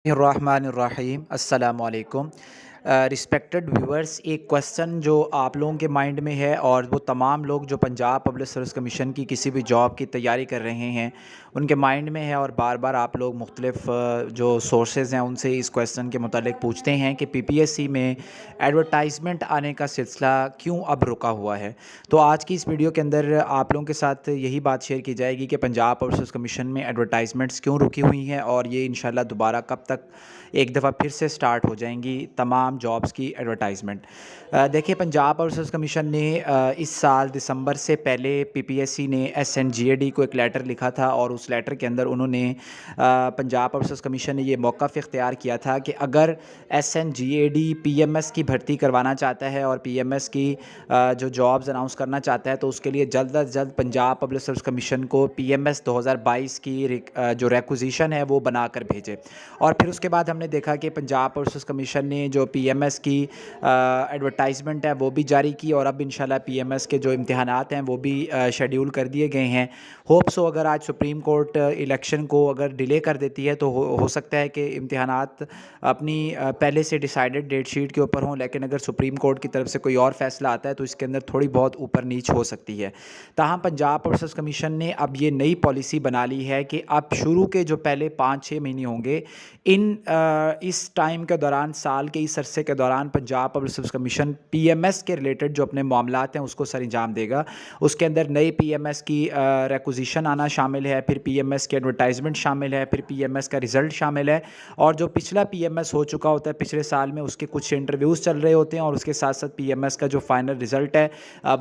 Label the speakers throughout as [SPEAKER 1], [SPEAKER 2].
[SPEAKER 1] الرحمن الرحیم السلام علیکم رسپیکٹڈ ویورز، ایک کویسچن جو آپ لوگوں کے مائنڈ میں ہے اور وہ تمام لوگ جو پنجاب پبلک سروس کمیشن کی کسی بھی جاب کی تیاری کر رہے ہیں ان کے مائنڈ میں ہے، اور بار بار آپ لوگ مختلف جو سورسز ہیں ان سے اس کویسچن کے متعلق پوچھتے ہیں کہ پی پی ایس سی میں ایڈورٹائزمنٹ آنے کا سلسلہ کیوں اب رکا ہوا ہے۔ تو آج کی اس ویڈیو کے اندر آپ لوگوں کے ساتھ یہی بات شیئر کی جائے گی کہ پنجاب پبلک سروس کمیشن میں ایڈورٹائزمنٹس کیوں رکی ہوئی ہیں اور یہ انشاءاللہ دوبارہ کب تک ایک دفعہ پھر سے سٹارٹ ہو جائیں گی تمام جابز کی ایڈورٹائزمنٹ۔ دیکھیں، پنجاب پبلک سروس کمیشن نے اس سال دسمبر سے پہلے پی پی ایس سی نے S N G A D کو ایک لیٹر لکھا تھا، اور اس لیٹر کے اندر انہوں نے پنجاب پبلک سروس کمیشن نے یہ موقف اختیار کیا تھا کہ اگر S N G A D P M S کی بھرتی کروانا چاہتا ہے اور پی ایم ایس کی جو جابز اناؤنس کرنا چاہتا ہے تو اس کے لیے جلد از جلد پنجاب پبلک سروس کمیشن کو پی ایم ایس 2022 کی جو ریکوزیشن ہے وہ بنا کر بھیجے۔ اور پھر اس کے بعد ہم نے دیکھا کہ پنجاب پبلک سروس کمیشن نے جو پی ایم ایس کی ایڈورٹائزمنٹ ہے وہ بھی جاری کی، اور اب انشاءاللہ پی ایم ایس کے جو امتحانات ہیں وہ بھی شیڈیول کر دیے گئے ہیں۔ ہوپ سو اگر آج سپریم کورٹ الیکشن کو اگر ڈیلے کر دیتی ہے تو ہو سکتا ہے کہ امتحانات اپنی پہلے سے ڈیسائیڈڈ ڈیٹ شیٹ کے اوپر ہوں، لیکن اگر سپریم کورٹ کی طرف سے کوئی اور فیصلہ آتا ہے تو اس کے اندر تھوڑی بہت اوپر نیچ ہو سکتی ہے۔ تاہم پنجاب پبلک سروس کمیشن نے اب یہ نئی پالیسی بنا لی ہے کہ اب شروع کے جو پہلے 5-6 مہینے ہوں گے اس ٹائم کے دوران، سال کے اس عرصے کے دوران Punjab public service commission P M S کے ریلیٹڈ جو اپنے معاملات ہیں اس کو سر انجام دے گا۔ اس کے اندر نئے پی ایم ایس کی ریکوزیشن آنا شامل ہے، پھر پی ایم ایس کی ایڈورٹائزمنٹ شامل ہے، پھر پی ایم ایس کا رزلٹ شامل ہے، اور جو پچھلا پی ایم ایس ہو چکا ہوتا ہے پچھلے سال میں اس کے کچھ انٹرویوز چل رہے ہوتے ہیں، اور اس کے ساتھ ساتھ پی ایم ایس کا جو فائنل رزلٹ ہے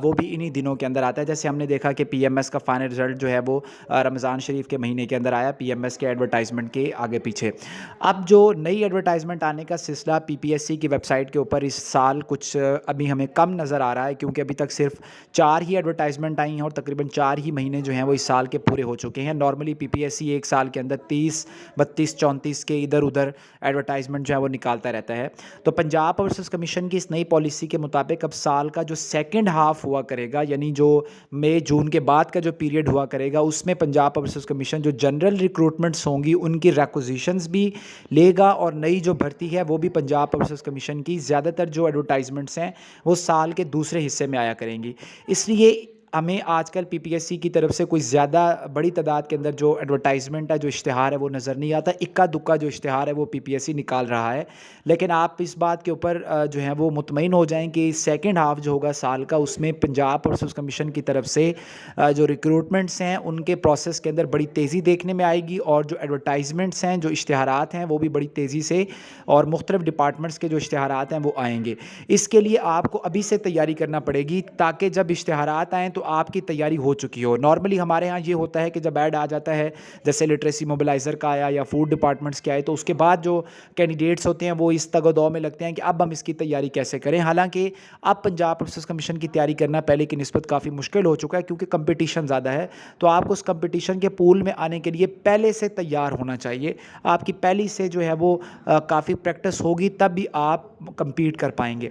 [SPEAKER 1] وہ بھی انہی دنوں کے اندر آتا ہے۔ جیسے ہم نے دیکھا کہ پی ایم ایس کا فائنل رزلٹ جو ہے وہ رمضان شریف کے مہینے کے اندر آیا، پی ایم ایس کے ایڈورٹائزمنٹ کے آگے پیچھے۔ اب جو نئی ایڈورٹائزمنٹ آنے کا سلسلہ پی پی ایس سی کی ویب سائٹ کے اوپر اس سال کچھ ابھی ہمیں کم نظر آ رہا ہے، کیونکہ ابھی تک صرف 4 ہی ایڈورٹائزمنٹ آئی ہیں اور تقریباً 4 ہی مہینے جو ہیں وہ اس سال کے پورے ہو چکے ہیں۔ نارملی پی پی ایس سی ایک سال کے اندر 30 32 34 کے ادھر ادھر ایڈورٹائزمنٹ جو ہے وہ نکالتا رہتا ہے۔ تو پنجاب پبلک سروس کمیشن کی اس نئی پالیسی کے مطابق اب سال کا جو سیکنڈ ہاف ہوا کرے گا، یعنی جو مئی جون کے بعد کا جو پیریڈ ہوا کرے گا، اس میں پنجاب پبلک سروس کمیشن جو جنرل ریکروٹمنٹس ہوں گی ان کی ریکوزیشنز بھی لے گا، اور نئی جو بھرتی ہے وہ بھی پنجاب پبلک سروس کمیشن کی زیادہ تر جو ایڈورٹائزمنٹس ہیں وہ سال کے دوسرے حصے میں آیا کریں گی۔ اس لیے ہمیں آج کل پی پی ایس سی کی طرف سے کوئی زیادہ بڑی تعداد کے اندر جو ایڈورٹائزمنٹ ہے، جو اشتہار ہے وہ نظر نہیں آتا۔ اکا دکا جو اشتہار ہے وہ پی پی ایس سی نکال رہا ہے، لیکن آپ اس بات کے اوپر جو ہے وہ مطمئن ہو جائیں کہ سیکنڈ ہاف جو ہوگا سال کا اس میں پنجاب پبلک سروس کمیشن کی طرف سے جو ریکروٹمنٹس ہیں ان کے پروسیس کے اندر بڑی تیزی دیکھنے میں آئے گی، اور جو ایڈورٹائزمنٹس ہیں، جو اشتہارات ہیں وہ بھی بڑی تیزی سے، اور مختلف ڈپارٹمنٹس کے جو اشتہارات ہیں وہ آئیں گے۔ اس کے لیے آپ کو ابھی سے تیاری کرنا پڑے گی تاکہ جب اشتہارات آئیں تو آپ کی تیاری ہو چکی ہو۔ نارملی ہمارے ہاں یہ ہوتا ہے کہ جب ایڈ آ جاتا ہے، جیسے لٹریسی موبلائزر کا آیا یا فوڈ ڈپارٹمنٹس کے آئے، تو اس کے بعد جو کینڈیڈیٹس ہوتے ہیں وہ اس تگ و دو میں لگتے ہیں کہ اب ہم اس کی تیاری کیسے کریں۔ حالانکہ اب پنجاب پبلک سروس کمیشن کی تیاری کرنا پہلے کی نسبت کافی مشکل ہو چکا ہے، کیونکہ کمپٹیشن زیادہ ہے۔ تو آپ کو اس کمپٹیشن کے پول میں آنے کے لیے پہلے سے تیار ہونا چاہیے۔ آپ کی پہلی سے جو ہے وہ کافی پریکٹس ہوگی، تب بھی آپ کمپیٹ کر پائیں گے۔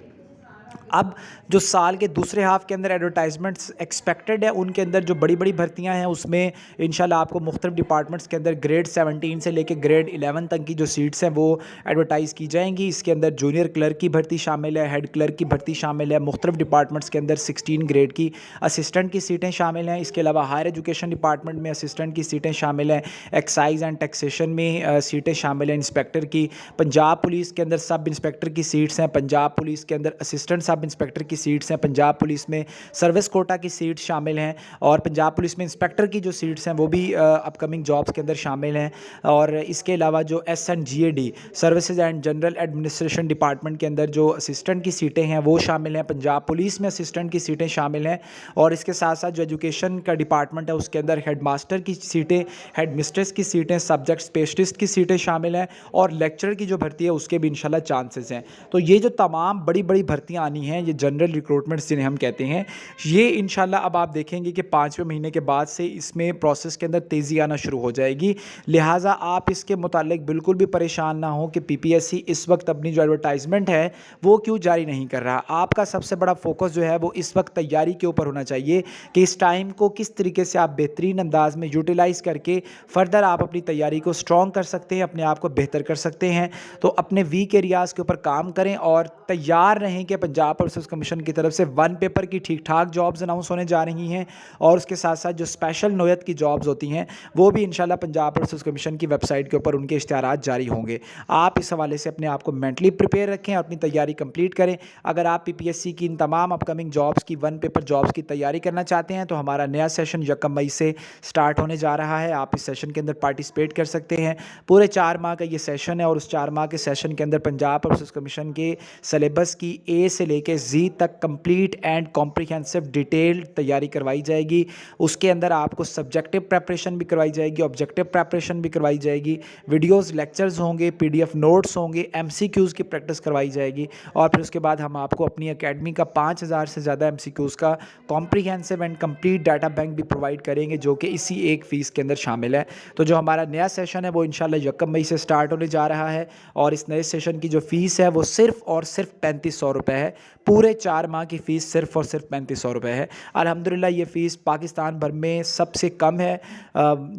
[SPEAKER 1] اب جو سال کے دوسرے ہاف کے اندر ایڈورٹائزمنٹس ایکسپیکٹڈ ہے، ان کے اندر جو بڑی بڑی بھرتیاں ہیں اس میں انشاءاللہ آپ کو مختلف ڈپارٹمنٹس کے اندر گریڈ 17 سے لے کے گریڈ 11 تک کی جو سیٹس ہیں وہ ایڈورٹائز کی جائیں گی۔ اس کے اندر جونیئر کلرک کی بھرتی شامل ہے، ہیڈ کلرک کی بھرتی شامل ہے، مختلف ڈپارٹمنٹس کے اندر 16 گریڈ کی اسسٹنٹ کی سیٹیں شامل ہیں۔ اس کے علاوہ ہائر ایجوکیشن ڈپارٹمنٹ میں اسسٹنٹ کی سیٹیں شامل ہیں، ایکسائز اینڈ ٹیکسیشن میں سیٹیں شامل ہیں، انسپیکٹر کی۔ پنجاب پولیس کے اندر سب انسپیکٹر کی سیٹس ہیں، پنجاب پولیس کے اندر اسسٹنٹ سب انسپیکٹر کی سیٹس ہیں، پنجاب پولیس میں سروس کوٹا کی سیٹ شامل ہیں، اور پنجاب پولیس میں انسپیکٹر کی جو سیٹس ہیں وہ بھی اپ کمنگ جابس کے اندر شامل ہیں۔ اور اس کے علاوہ جو S N G A D services and general administration department کے اندر جو اسسٹنٹ کی سیٹیں ہیں وہ شامل ہیں، پنجاب پولیس میں اسسٹنٹ کی سیٹیں شامل ہیں، اور اس کے ساتھ ساتھ جو ایجوکیشن کا ڈپارٹمنٹ ہے اس کے اندر ہیڈ ماسٹر کی سیٹیں، ہیڈ مسٹریس کی سیٹیں، سبجیکٹ اسپیشلسٹ کی سیٹیں شامل ہیں، اور لیکچرر کی جو بھرتی ہے اس کے بھی انشاءاللہ چانسز ہیں۔ تو یہ جو تمام بڑی بڑی بھرتیاں آنی ہیں، یہ جنرل ریکروٹمنٹس جنہیں ہم کہتے ہیں، یہ انشاءاللہ اب آپ دیکھیں گے کہ 5ویں مہینے کے بعد سے اس میں پروسیس کے اندر تیزی آنا شروع ہو جائے گی۔ لہٰذا آپ اس کے متعلق بالکل بھی پریشان نہ ہوں کہ پی پی ایس سی اس وقت اپنی جو ایڈورٹائزمنٹ ہے وہ کیوں جاری نہیں کر رہا۔ آپ کا سب سے بڑا فوکس جو ہے وہ اس وقت تیاری کے اوپر ہونا چاہیے کہ اس ٹائم کو کس طریقے سے آپ بہترین انداز میں یوٹیلائز کر کے فردر آپ اپنی تیاری کو اسٹرانگ کر سکتے ہیں، اپنے آپ کو بہتر کر سکتے ہیں۔ تو اپنے ویک ایریاز کے اوپر کام کریں اور تیار رہیں کہ پنجاب پبلک سروس کمیشن کی طرف سے 1 پیپر کی ٹھیک ٹھاک جابز اناؤنس ہونے جا رہی ہیں، اور اس کے ساتھ ساتھ جو اسپیشل نوعیت کی جابز ہوتی ہیں وہ بھی انشاءاللہ پنجاب پبلک سروس کمیشن کی ویب سائٹ کے اوپر ان کے اشتہارات جاری ہوں گے۔ آپ اس حوالے سے اپنے آپ کو مینٹلی پریپیئر رکھیں اور اپنی تیاری کمپلیٹ کریں۔ اگر آپ پی پی ایس سی کی ان تمام اپ کمنگ جابز کی 1 پیپر جابز کی تیاری کرنا چاہتے ہیں تو ہمارا نیا سیشن 1 مئی سے سٹارٹ ہونے جا رہا ہے۔ آپ اس سیشن کے اندر پارٹیسپیٹ کر سکتے ہیں۔ پورے 4 ماہ کا یہ سیشن ہے، اور اس 4 ماہ کے سیشن کے اندر پنجاب پبلک سروس کمیشن کے سلیبس کی اے سے لے کے زی تک کمپلیٹ اینڈ کمپریہنسو ڈیٹیلڈ تیاری کروائی جائے گی۔ اس کے اندر آپ کو سبجیکٹو پریپریشن بھی کروائی جائے گی، آبجیکٹو پریپریشن بھی کروائی جائے گی، ویڈیوز لیکچرز ہوں گے، پی ڈی ایف نوٹس ہوں گے، ایم سی کیوز کی پریکٹس کروائی جائے گی، اور پھر اس کے بعد ہم آپ کو اپنی اکیڈمی کا 5000 سے زیادہ ایم سی کیوز کا comprehensive and complete data bank بھی پرووائڈ کریں گے، جو کہ اسی ایک فیس کے اندر شامل ہے۔ تو جو ہمارا نیا سیشن ہے وہ انشاءاللہ 1 مئی سے سٹارٹ ہونے جا رہا ہے، اور اس نئے سیشن کی جو فیس ہے وہ صرف اور صرف 3500 روپے ہے۔ پورے 4 ماہ کی فیس صرف اور صرف 3500 روپے ہے۔ الحمدللہ یہ فیس پاکستان بھر میں سب سے کم ہے۔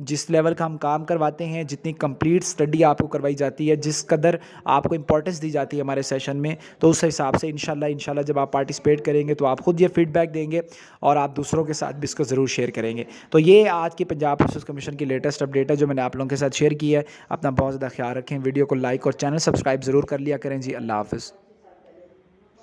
[SPEAKER 1] جس لیول کا ہم کام کرواتے ہیں، جتنی کمپلیٹ اسٹڈی آپ کو کروائی جاتی ہے، جس قدر آپ کو امپورٹنس دی جاتی ہے ہمارے سیشن میں، تو اس حساب سے انشاءاللہ جب آپ پارٹیسپیٹ کریں گے تو آپ خود یہ فیڈ بیک دیں گے اور آپ دوسروں کے ساتھ بھی اس کو ضرور شیئر کریں گے۔ تو یہ آج کی پنجاب پبلک سروس کمیشن کی لیٹسٹ اپڈیٹ ہے جو میں نے آپ لوگوں کے ساتھ شیئر کی ہے۔ اپنا بہت زیادہ خیال رکھیں، ویڈیو کو لائک اور چینل سبسکرائب ضرور کر لیا کریں جی۔ اللہ حافظ۔